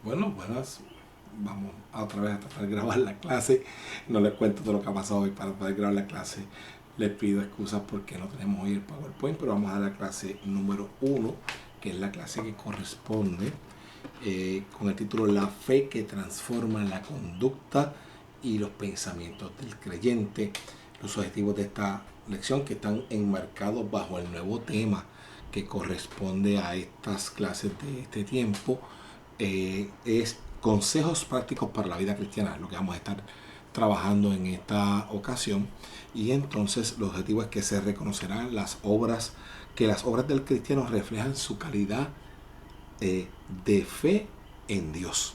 Bueno, buenas. Vamos a otra vez a tratar de grabar la clase. No les cuento todo lo que ha pasado hoy para poder grabar la clase. Les pido excusas porque no tenemos hoy el PowerPoint, pero vamos a la clase número 1, que es la clase que corresponde con el título La fe que transforma la conducta y los pensamientos del creyente. Los objetivos de esta lección, que están enmarcados bajo el nuevo tema que corresponde a estas clases de este tiempo, es consejos prácticos para la vida cristiana, lo que vamos a estar trabajando en esta ocasión. Y entonces el objetivo es que se reconocerán que las obras del cristiano reflejan su calidad de fe en Dios.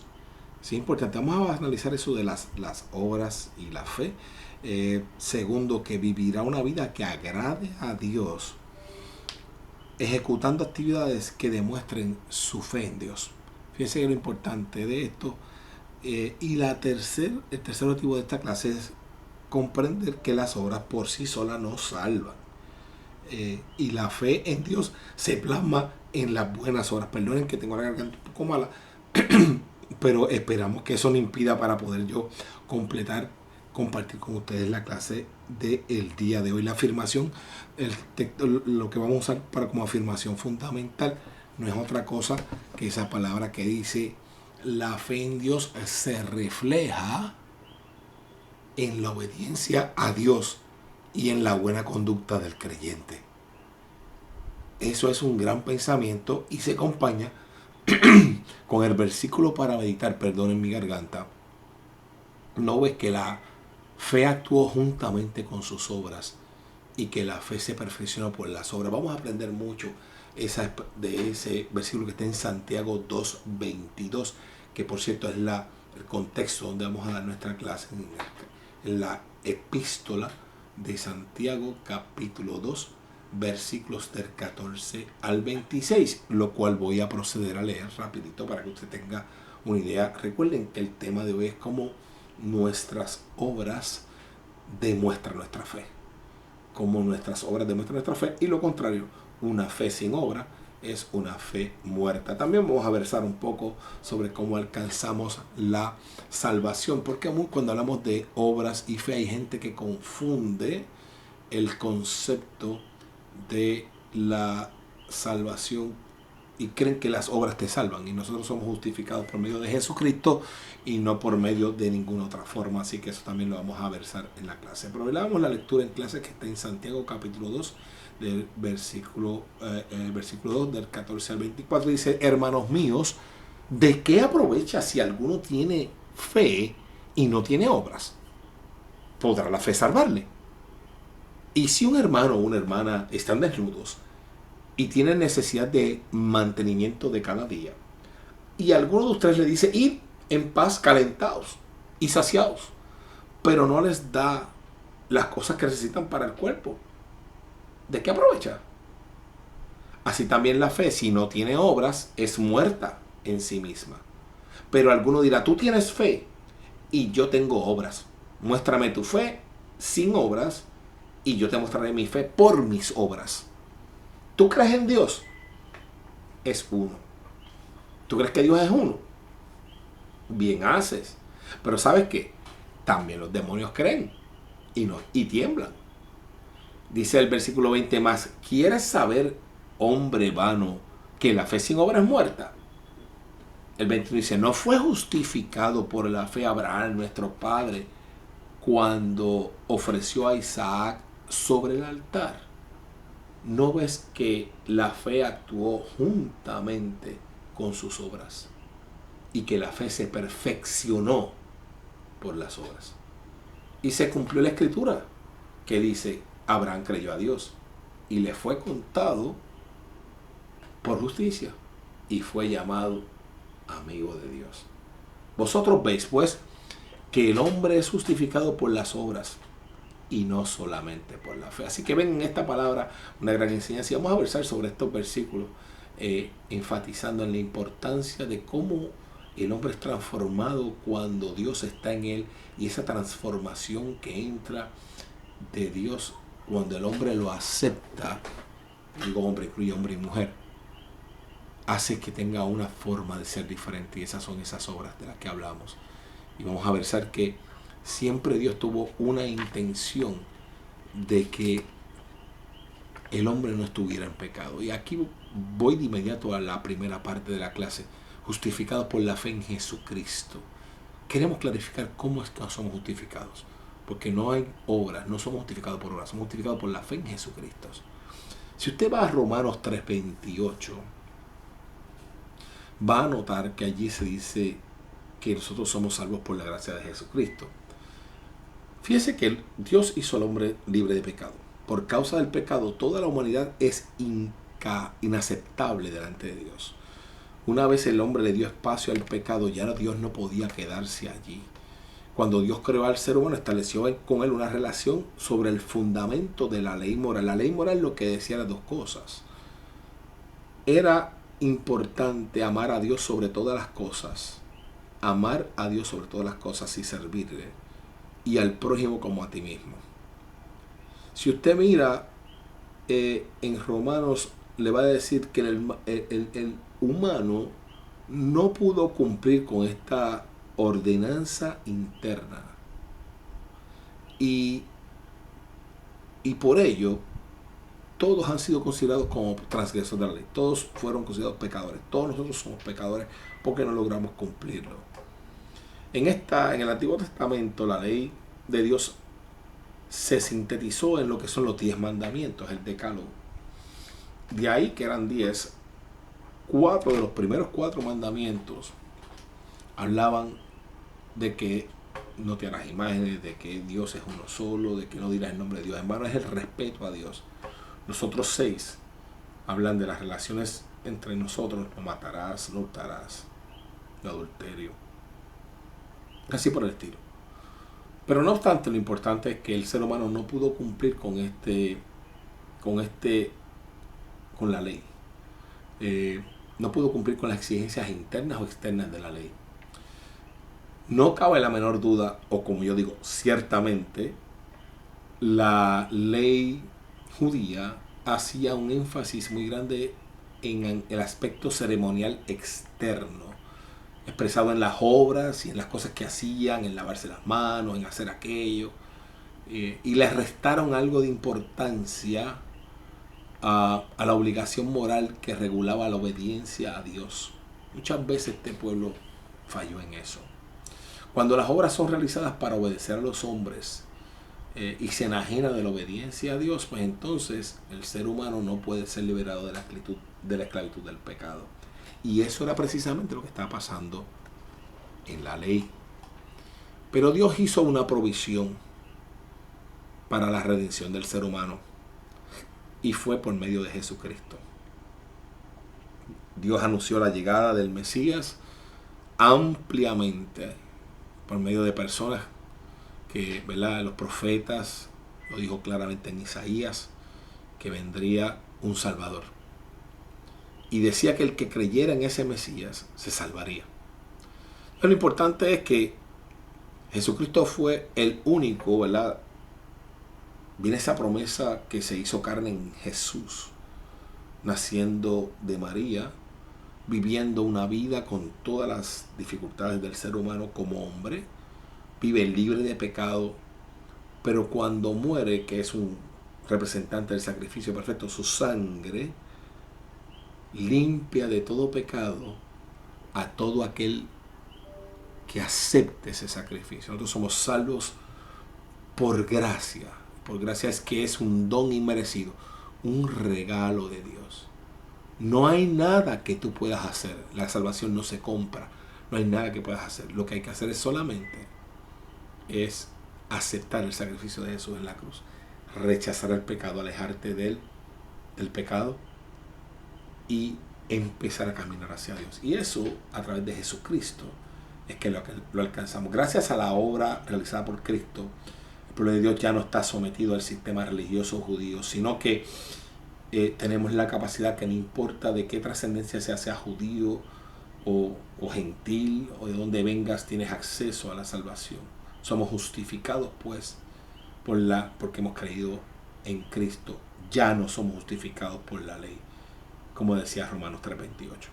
Es importante, vamos a analizar eso de las obras y la fe. Segundo, que vivirá una vida que agrade a Dios, ejecutando actividades que demuestren su fe en Dios. Fíjense que lo importante de esto. Y el tercer objetivo de esta clase es comprender que las obras por sí solas no salvan. Y la fe en Dios se plasma en las buenas obras. Perdonen que tengo la garganta un poco mala, pero esperamos que eso no impida para poder yo compartir con ustedes la clase del día de hoy. La afirmación, lo que vamos a usar como afirmación fundamental, no es otra cosa que esa palabra que dice: la fe en Dios se refleja en la obediencia a Dios y en la buena conducta del creyente. Eso es un gran pensamiento y se acompaña con el versículo para meditar. Perdonen mi garganta. No ves que la fe actuó juntamente con sus obras y que la fe se perfecciona por las obras. Vamos a aprender mucho de ese versículo que está en Santiago 2:22, que por cierto es el contexto donde vamos a dar nuestra clase, en la epístola de Santiago capítulo 2, versículos del 14 al 26, lo cual voy a proceder a leer rapidito para que usted tenga una idea. Recuerden que el tema de hoy es cómo nuestras obras demuestran nuestra fe. Cómo nuestras obras demuestran nuestra fe, y lo contrario, una fe sin obra es una fe muerta. También vamos a versar un poco sobre cómo alcanzamos la salvación, porque aún cuando hablamos de obras y fe hay gente que confunde el concepto de la salvación y creen que las obras te salvan, y nosotros somos justificados por medio de Jesucristo y no por medio de ninguna otra forma. Así que eso también lo vamos a versar en la clase. Pero veamos la lectura en clase que está en Santiago capítulo 2, del versículo 2 del 14 al 24. Dice: hermanos míos, ¿de qué aprovecha si alguno tiene fe y no tiene obras? ¿Podrá la fe salvarle? Y si un hermano o una hermana están desnudos y tienen necesidad de mantenimiento de cada día, y alguno de ustedes le dice: id en paz calentados y saciados, pero no les da las cosas que necesitan para el cuerpo, ¿de qué aprovecha? Así también la fe, si no tiene obras, es muerta en sí misma. Pero alguno dirá: tú tienes fe y yo tengo obras. Muéstrame tu fe sin obras y yo te mostraré mi fe por mis obras. ¿Tú crees en Dios? Es uno. ¿Tú crees que Dios es uno? Bien haces. Pero ¿sabes qué? También los demonios creen y tiemblan. Dice el versículo 20 más: ¿quieres saber, hombre vano, que la fe sin obra es muerta? El 21 dice: ¿no fue justificado por la fe Abraham, nuestro padre, cuando ofreció a Isaac sobre el altar? ¿No ves que la fe actuó juntamente con sus obras y que la fe se perfeccionó por las obras? Y se cumplió la escritura que dice: Abraham creyó a Dios y le fue contado por justicia y fue llamado amigo de Dios. Vosotros veis pues que el hombre es justificado por las obras y no solamente por la fe. Así que ven en esta palabra una gran enseñanza, y vamos a versar sobre estos versículos, enfatizando en la importancia de cómo el hombre es transformado cuando Dios está en él, y esa transformación que entra de Dios cuando el hombre lo acepta. Digo hombre, incluye hombre y mujer. hace que tenga una forma de ser diferente, y esas son esas obras de las que hablamos. Y vamos a ver que siempre Dios tuvo una intención de que el hombre no estuviera en pecado. Y aquí voy de inmediato a la primera parte de la clase, justificados por la fe en Jesucristo. Queremos clarificar cómo es que somos justificados, porque no hay obras, no somos justificados por obras, somos justificados por la fe en Jesucristo. Si usted va a Romanos 3:28, va a notar que allí se dice que nosotros somos salvos por la gracia de Jesucristo. Fíjese que Dios hizo al hombre libre de pecado. Por causa del pecado, toda la humanidad es inaceptable delante de Dios. Una vez el hombre le dio espacio al pecado, ya Dios no podía quedarse allí. Cuando Dios creó al ser humano, estableció con él una relación sobre el fundamento de la ley moral. La ley moral lo que decía las dos cosas. Era importante amar a Dios sobre todas las cosas. Amar a Dios sobre todas las cosas y servirle. Y al prójimo como a ti mismo. Si usted mira en Romanos, le va a decir que el humano no pudo cumplir con esta ordenanza interna. Y por ello, todos han sido considerados como transgresores de la ley. Todos fueron considerados pecadores. Todos nosotros somos pecadores porque no logramos cumplirlo. En el Antiguo Testamento, la ley de Dios se sintetizó en lo que son los 10 mandamientos, el decálogo. De ahí que eran 10, 4 de los primeros 4 mandamientos hablaban de que no te harás imágenes, de que Dios es uno solo, de que no dirás el nombre de Dios. Hermano, es el respeto a Dios. Los otros 6 hablan de las relaciones entre nosotros: no matarás, no hurtarás, no adulterio, así por el estilo. Pero no obstante, lo importante es que el ser humano no pudo cumplir con la ley. No pudo cumplir con las exigencias internas o externas de la ley. No cabe la menor duda, o como yo digo, ciertamente, la ley judía hacía un énfasis muy grande en el aspecto ceremonial externo, expresado en las obras y en las cosas que hacían, en lavarse las manos, en hacer aquello, y le restaron algo de importancia a la obligación moral que regulaba la obediencia a Dios. Muchas veces este pueblo falló en eso. Cuando las obras son realizadas para obedecer a los hombres y se enajena de la obediencia a Dios, pues entonces el ser humano no puede ser liberado de la esclavitud del pecado. Y eso era precisamente lo que estaba pasando en la ley. Pero Dios hizo una provisión para la redención del ser humano, y fue por medio de Jesucristo. Dios anunció la llegada del Mesías ampliamente por medio de personas que, ¿verdad?, los profetas lo dijo claramente en Isaías, que vendría un Salvador. Y decía que el que creyera en ese Mesías se salvaría. Pero lo importante es que Jesucristo fue el único, ¿verdad? Viene esa promesa que se hizo carne en Jesús, naciendo de María, viviendo una vida con todas las dificultades del ser humano como hombre, vive libre de pecado, pero cuando muere, que es un representante del sacrificio perfecto, su sangre limpia de todo pecado a todo aquel que acepte ese sacrificio. Nosotros somos salvos por gracia. Por gracia es que es un don inmerecido, un regalo de Dios. No hay nada que tú puedas hacer. La salvación no se compra. No hay nada que puedas hacer. Lo que hay que hacer es aceptar el sacrificio de Jesús en la cruz, rechazar el pecado, alejarte del pecado y empezar a caminar hacia Dios. Y eso, a través de Jesucristo, es que lo alcanzamos. Gracias a la obra realizada por Cristo, el pueblo de Dios ya no está sometido al sistema religioso judío, sino que tenemos la capacidad que no importa de qué trascendencia sea judío o gentil o de donde vengas, tienes acceso a la salvación. Somos justificados pues porque hemos creído en Cristo. Ya no somos justificados por la ley. como decía Romanos 3:28.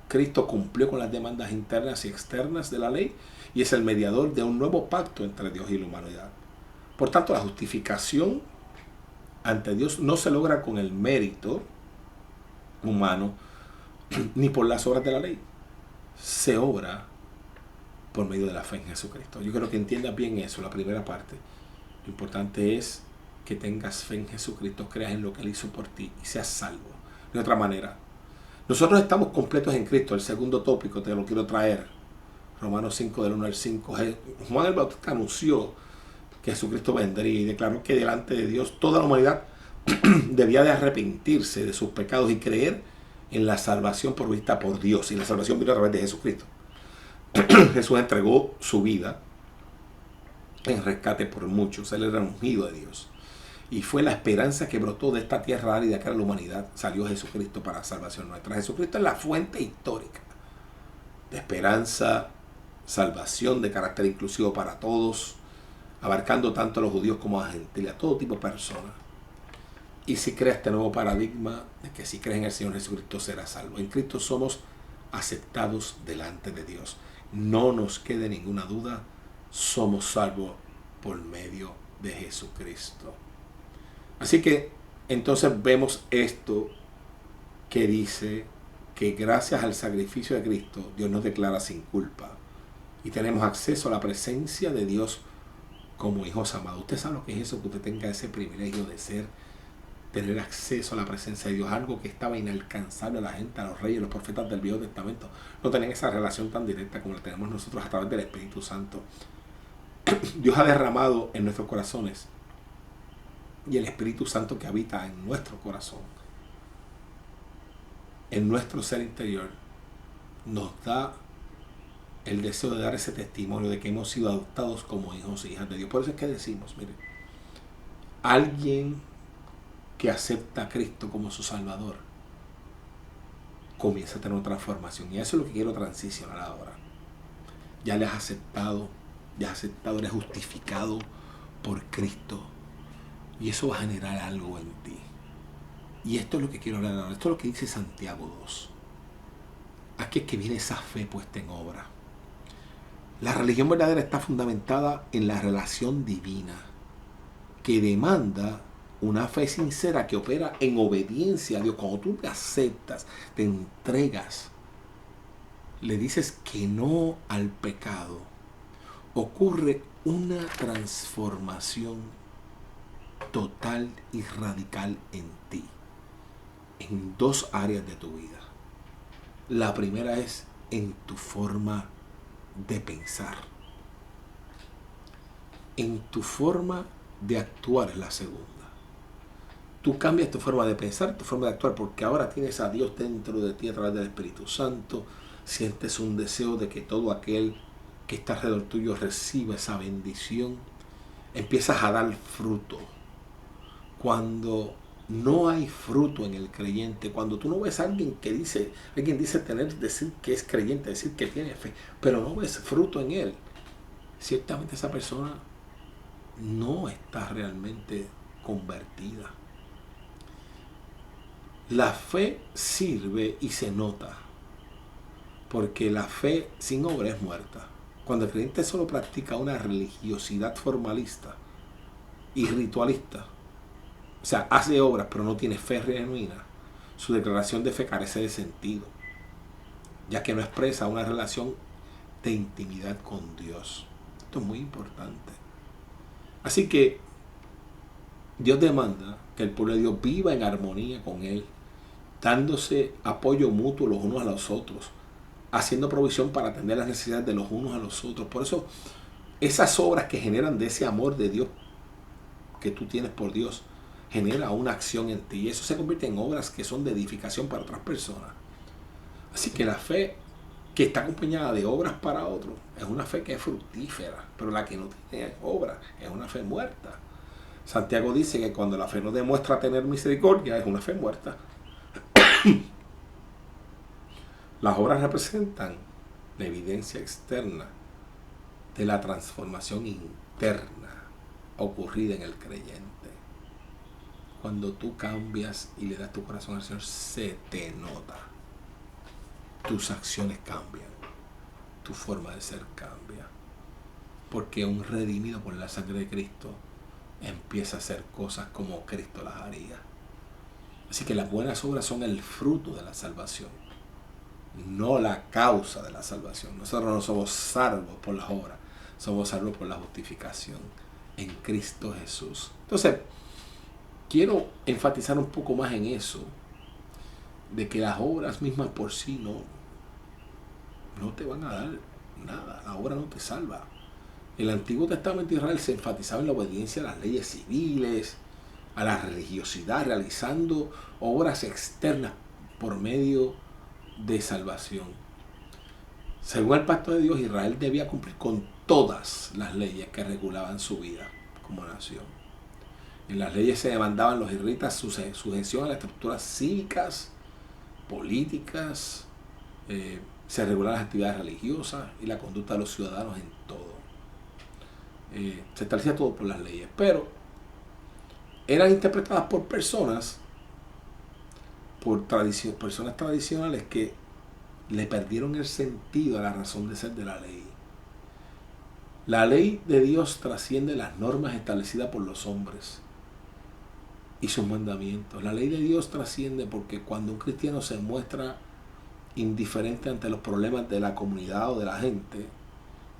Cristo cumplió con las demandas internas y externas de la ley y es el mediador de un nuevo pacto entre Dios y la humanidad. Por tanto, la justificación ante Dios no se logra con el mérito humano ni por las obras de la ley. Se obra por medio de la fe en Jesucristo. Yo creo que entiendas bien eso, la primera parte. Lo importante es que tengas fe en Jesucristo, creas en lo que Él hizo por ti y seas salvo. De otra manera, nosotros estamos completos en Cristo. El segundo tópico te lo quiero traer. Romanos 5, del 1 al 5. Juan el Bautista anunció que Jesucristo vendría y declaró que delante de Dios toda la humanidad debía de arrepentirse de sus pecados y creer en la salvación provista por Dios. Y la salvación vino a través de Jesucristo. Jesús entregó su vida en rescate por muchos. Él era ungido de Dios. Y fue la esperanza que brotó de esta tierra árida que era la humanidad. Salió Jesucristo para salvación nuestra. Jesucristo es la fuente histórica de esperanza, salvación de carácter inclusivo para todos, abarcando tanto a los judíos como a los gentiles, a todo tipo de personas. Y si crees este nuevo paradigma de que si crees en el Señor Jesucristo serás salvo. En Cristo somos aceptados delante de Dios. No nos quede ninguna duda, somos salvos por medio de Jesucristo. Así que entonces vemos esto que dice que gracias al sacrificio de Cristo Dios nos declara sin culpa y tenemos acceso a la presencia de Dios como hijos amados. Usted sabe lo que es eso, que usted tenga ese privilegio de tener acceso a la presencia de Dios, algo que estaba inalcanzable a la gente, a los reyes, los profetas del Viejo Testamento. No tenían esa relación tan directa como la tenemos nosotros a través del Espíritu Santo. Dios ha derramado en nuestros corazones y el Espíritu Santo que habita en nuestro corazón, en nuestro ser interior, nos da el deseo de dar ese testimonio de que hemos sido adoptados como hijos e hijas de Dios. Por eso es que decimos, mire, alguien que acepta a Cristo como su Salvador comienza a tener una transformación. Y eso es lo que quiero transicionar ahora. Ya le has aceptado, eres justificado por Cristo. Y eso va a generar algo en ti. Y esto es lo que quiero hablar ahora. Esto es lo que dice Santiago 2. Aquí es que viene esa fe puesta en obra. La religión verdadera está fundamentada en la relación divina, que demanda una fe sincera que opera en obediencia a Dios. Cuando tú te aceptas, te entregas, le dices que no al pecado, ocurre una transformación total y radical en ti, en dos áreas de tu vida. La primera es en tu forma de pensar. En tu forma de actuar es la segunda. Tú cambias tu forma de pensar, tu forma de actuar, porque ahora tienes a Dios dentro de ti a través del Espíritu Santo. Sientes un deseo de que todo aquel que está alrededor tuyo reciba esa bendición. Empiezas a dar fruto. Cuando no hay fruto en el creyente, cuando tú no ves a alguien que dice, decir que es creyente, decir que tiene fe, pero no ves fruto en él, ciertamente esa persona no está realmente convertida. La fe sirve y se nota, porque la fe sin obra es muerta. Cuando el creyente solo practica una religiosidad formalista y ritualista, o sea, hace obras pero no tiene fe genuina, su declaración de fe carece de sentido, ya que no expresa una relación de intimidad con Dios. Esto es muy importante. Así que Dios demanda que el pueblo de Dios viva en armonía con Él, dándose apoyo mutuo los unos a los otros, haciendo provisión para atender las necesidades de los unos a los otros. Por eso, esas obras que generan de ese amor de Dios que tú tienes por Dios, genera una acción en ti. Y eso se convierte en obras que son de edificación para otras personas. Así que la fe que está acompañada de obras para otros es una fe que es fructífera, pero la que no tiene obras es una fe muerta. Santiago dice que cuando la fe no demuestra tener misericordia es una fe muerta. Las obras representan la evidencia externa de la transformación interna ocurrida en el creyente. cuando tú cambias y le das tu corazón al Señor, se te nota. Tus acciones cambian, tu forma de ser cambia. Porque un redimido por la sangre de Cristo empieza a hacer cosas como Cristo las haría. Así que las buenas obras son el fruto de la salvación, no la causa de la salvación. Nosotros no somos salvos por las obras, somos salvos por la justificación en Cristo Jesús. Entonces, quiero enfatizar un poco más en eso, de que las obras mismas por sí no te van a dar nada. La obra no te salva. En el Antiguo Testamento de Israel se enfatizaba en la obediencia a las leyes civiles, a la religiosidad, realizando obras externas por medio de salvación. Según el pacto de Dios, Israel debía cumplir con todas las leyes que regulaban su vida como nación. En las leyes se demandaban los israelitas sujeción a las estructuras cívicas, políticas, se regulaban las actividades religiosas y la conducta de los ciudadanos en todo. Se establecía todo por las leyes, pero eran interpretadas por personas tradicionales que le perdieron el sentido a la razón de ser de la ley. La ley de Dios trasciende las normas establecidas por los hombres y sus mandamientos. La ley de Dios trasciende porque cuando un cristiano se muestra indiferente ante los problemas de la comunidad o de la gente,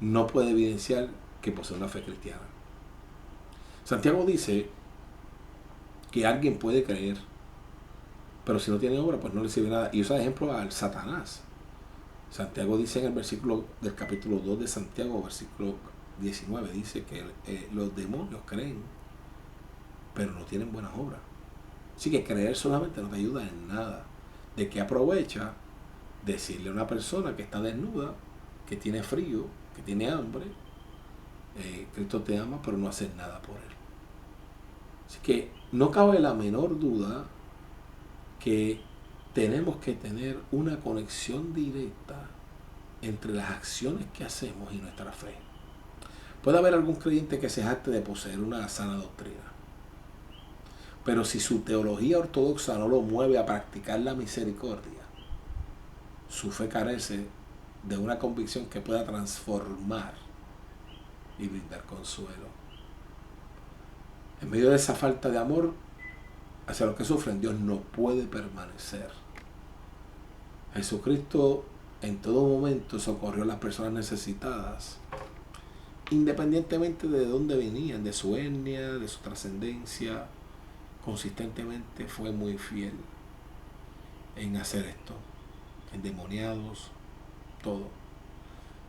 no puede evidenciar que posee una fe cristiana. Santiago dice que alguien puede creer, pero si no tiene obra, pues no le sirve nada. Y usa de ejemplo al Satanás. Santiago dice en el versículo del capítulo 2 de Santiago, versículo 19, dice que los demonios creen, pero no tienen buenas obras. Así que creer solamente no te ayuda en nada. ¿De qué aprovecha decirle a una persona que está desnuda, que tiene frío, que tiene hambre, Cristo te ama, pero no haces nada por él? Así que no cabe la menor duda que tenemos que tener una conexión directa entre las acciones que hacemos y nuestra fe. Puede haber algún creyente que se jacte de poseer una sana doctrina, pero si su teología ortodoxa no lo mueve a practicar la misericordia, su fe carece de una convicción que pueda transformar y brindar consuelo. En medio de esa falta de amor hacia los que sufren, Dios no puede permanecer. Jesucristo en todo momento socorrió a las personas necesitadas, independientemente de dónde venían, de su etnia, de su trascendencia. Consistentemente fue muy fiel en hacer esto, endemoniados, todo.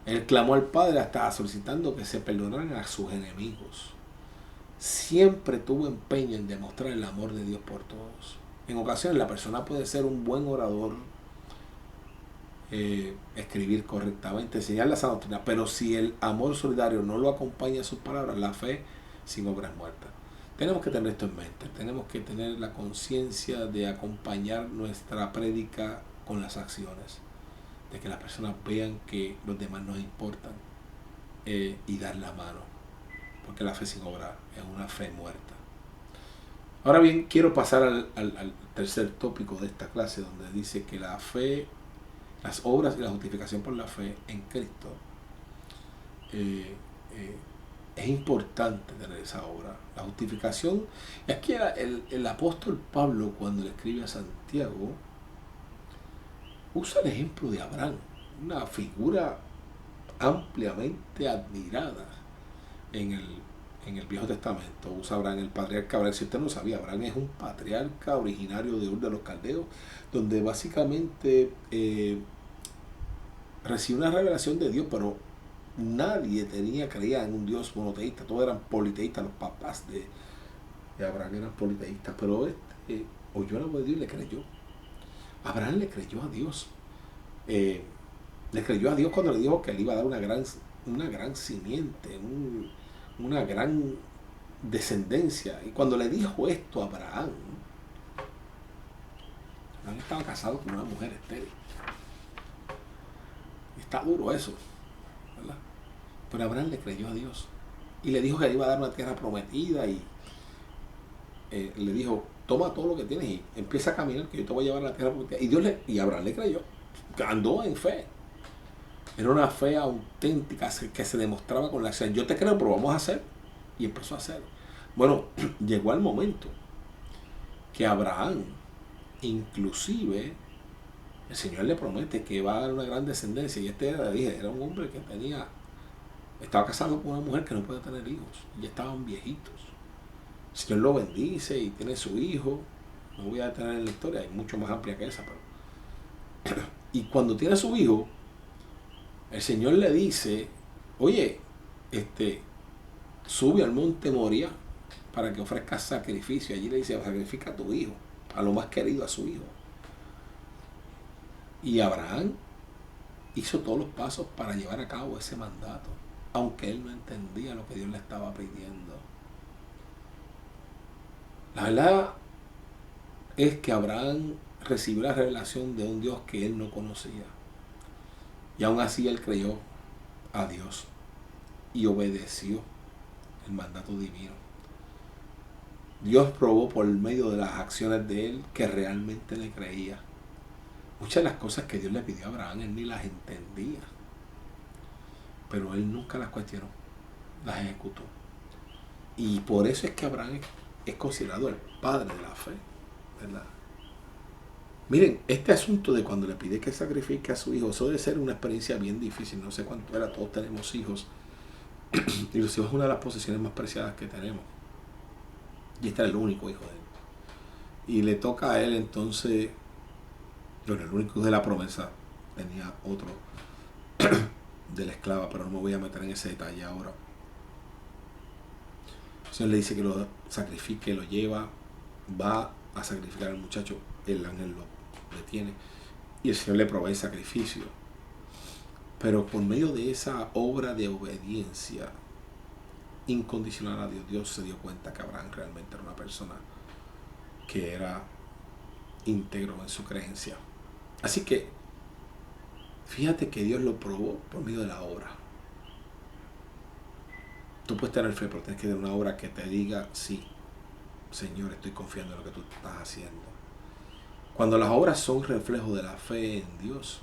Él clamó al Padre hasta solicitando que se perdonaran a sus enemigos. Siempre tuvo empeño en demostrar el amor de Dios por todos. En ocasiones la persona puede ser un buen orador, escribir correctamente, enseñar la sana doctrina, pero si el amor solidario no lo acompaña a sus palabras, la fe sin obras muertas. Tenemos que tener esto en mente, tenemos que tener la conciencia de acompañar nuestra prédica con las acciones, de que las personas vean que los demás nos importan, y dar la mano, porque la fe sin obra es una fe muerta. Ahora bien, quiero pasar al tercer tópico de esta clase, donde dice que la fe, las obras y la justificación por la fe en Cristo, es importante tener esa obra. La justificación, es que el apóstol Pablo, cuando le escribe a Santiago, usa el ejemplo de Abraham, una figura ampliamente admirada en el Viejo Testamento. Usa Abraham, el patriarca Abraham. Si usted no sabía, Abraham es un patriarca originario de Ur de los Caldeos, donde básicamente recibió una revelación de Dios, pero nadie creía en un Dios monoteísta, todos eran politeístas. Los papás de Abraham eran politeístas, pero oyó la voz de Dios y le creyó. Abraham le creyó a Dios. Le creyó a Dios cuando le dijo que le iba a dar una gran simiente, una gran descendencia. Y cuando le dijo esto a Abraham estaba casado con una mujer estéril. Está duro eso, ¿verdad? Pero Abraham le creyó a Dios y le dijo que le iba a dar una tierra prometida, y le dijo: toma todo lo que tienes y empieza a caminar, que yo te voy a llevar a la tierra prometida. Y Abraham le creyó, andó en fe. Era una fe auténtica que se demostraba con la acción. Yo te creo, pero vamos a hacer. Y empezó a hacer. Bueno, llegó el momento que Abraham, inclusive, el Señor le promete que va a dar una gran descendencia. Y era un hombre que estaba casado con una mujer que no puede tener hijos. Ya estaban viejitos. El Señor lo bendice y tiene su hijo. No voy a detener en la historia, hay mucho más amplia que esa. Pero y cuando tiene a su hijo, el Señor le dice, oye, sube al monte Moria para que ofrezcas sacrificio. Allí le dice, sacrifica a tu hijo, a lo más querido, a su hijo. Y Abraham hizo todos los pasos para llevar a cabo ese mandato, aunque él no entendía lo que Dios le estaba pidiendo. La verdad es que Abraham recibió la revelación de un Dios que él no conocía. Y aún así él creyó a Dios y obedeció el mandato divino. Dios probó por medio de las acciones de él que realmente le creía. Muchas de las cosas que Dios le pidió a Abraham, él ni las entendía. Pero él nunca las cuestionó, las ejecutó. Y por eso es que Abraham es considerado el padre de la fe, ¿verdad? Miren, este asunto de cuando le pide que sacrifique a su hijo, eso debe ser una experiencia bien difícil. No sé cuánto era, todos tenemos hijos. Y los hijos es una de las posesiones más preciadas que tenemos. Y este era el único hijo de él. Y le toca a él entonces, bueno, el único hijo de la promesa, tenía otro de la esclava, pero no me voy a meter en ese detalle ahora. El Señor le dice que lo sacrifique, lo lleva, va a sacrificar al muchacho, el ángel lo detiene y el Señor le provee sacrificio. Pero por medio de esa obra de obediencia incondicional a Dios, Dios se dio cuenta que Abraham realmente era una persona que era íntegro en su creencia. Así que fíjate que Dios lo probó por medio de la obra. Tú puedes tener fe, pero tienes que tener una obra que te diga, sí, Señor, estoy confiando en lo que tú estás haciendo. Cuando las obras son reflejo de la fe en Dios,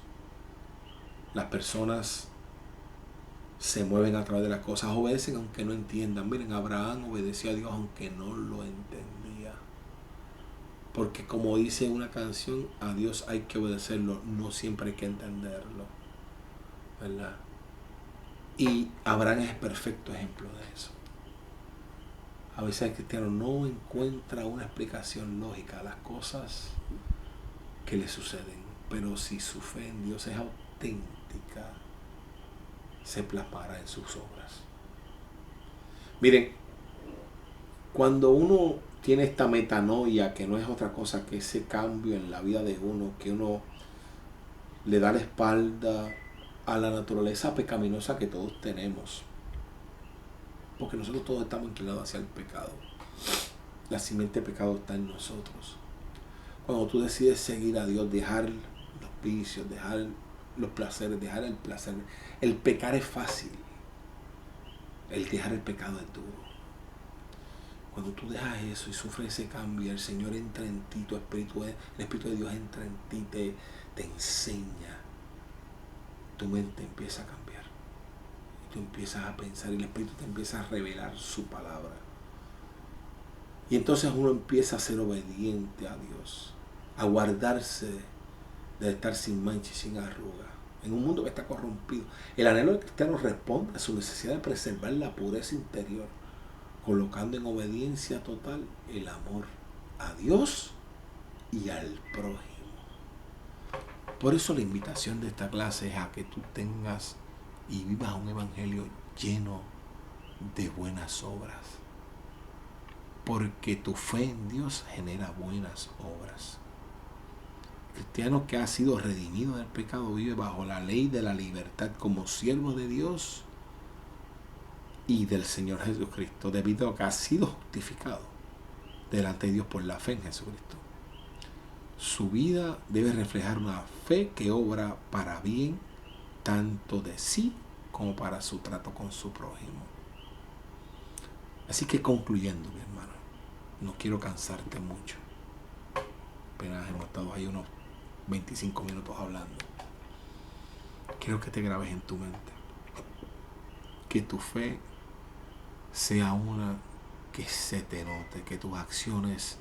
las personas se mueven a través de las cosas, obedecen aunque no entiendan. Miren, Abraham obedeció a Dios aunque no lo entendía. Porque como dice una canción, a Dios hay que obedecerlo, no siempre hay que entenderlo, ¿verdad? Y Abraham es el perfecto ejemplo de eso. A veces el cristiano no encuentra una explicación lógica a las cosas que le suceden, pero si su fe en Dios es auténtica, se plasmará en sus obras. Miren, cuando uno tiene esta metanoia, que no es otra cosa que ese cambio en la vida de uno, que uno le da la espalda a la naturaleza pecaminosa que todos tenemos, porque nosotros todos estamos inclinados hacia el pecado. La simiente de pecado está en nosotros. Cuando tú decides seguir a Dios, dejar los vicios, dejar los placeres, dejar el placer, el pecar es fácil, el dejar el pecado es duro. Cuando tú dejas eso y sufres ese cambio, el Señor entra en ti, el Espíritu de Dios entra en ti, te enseña, tu mente empieza a cambiar. Y tú empiezas a pensar y el Espíritu te empieza a revelar su palabra. Y entonces uno empieza a ser obediente a Dios, a guardarse de estar sin mancha y sin arruga. En un mundo que está corrompido, el anhelo del cristiano responde a su necesidad de preservar la pureza interior, colocando en obediencia total el amor a Dios y al prójimo. Por eso la invitación de esta clase es a que tú tengas y vivas un evangelio lleno de buenas obras. Porque tu fe en Dios genera buenas obras. El cristiano que ha sido redimido del pecado vive bajo la ley de la libertad como siervo de Dios y del Señor Jesucristo, debido a que ha sido justificado delante de Dios por la fe en Jesucristo. Su vida debe reflejar una fe que obra para bien tanto de sí como para su trato con su prójimo. Así que concluyendo, mi hermano, no quiero cansarte mucho. apenas hemos estado ahí unos 25 minutos hablando. Quiero que te grabes en tu mente que tu fe sea una que se te note, que tus acciones,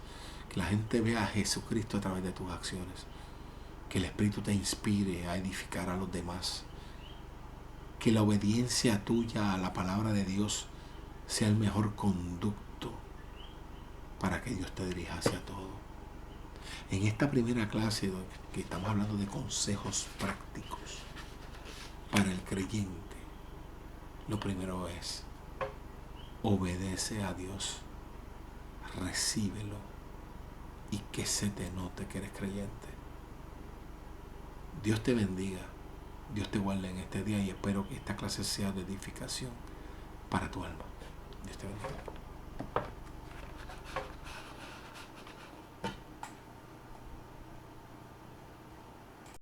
que la gente vea a Jesucristo a través de tus acciones, que el Espíritu te inspire a edificar a los demás, que la obediencia tuya a la palabra de Dios sea el mejor conducto para que Dios te dirija hacia todo. En esta primera clase que estamos hablando de consejos prácticos para el creyente, lo primero es: obedece a Dios, recíbelo y que se te note que eres creyente. Dios te bendiga, Dios te guarde en este día y espero que esta clase sea de edificación para tu alma. Dios te bendiga.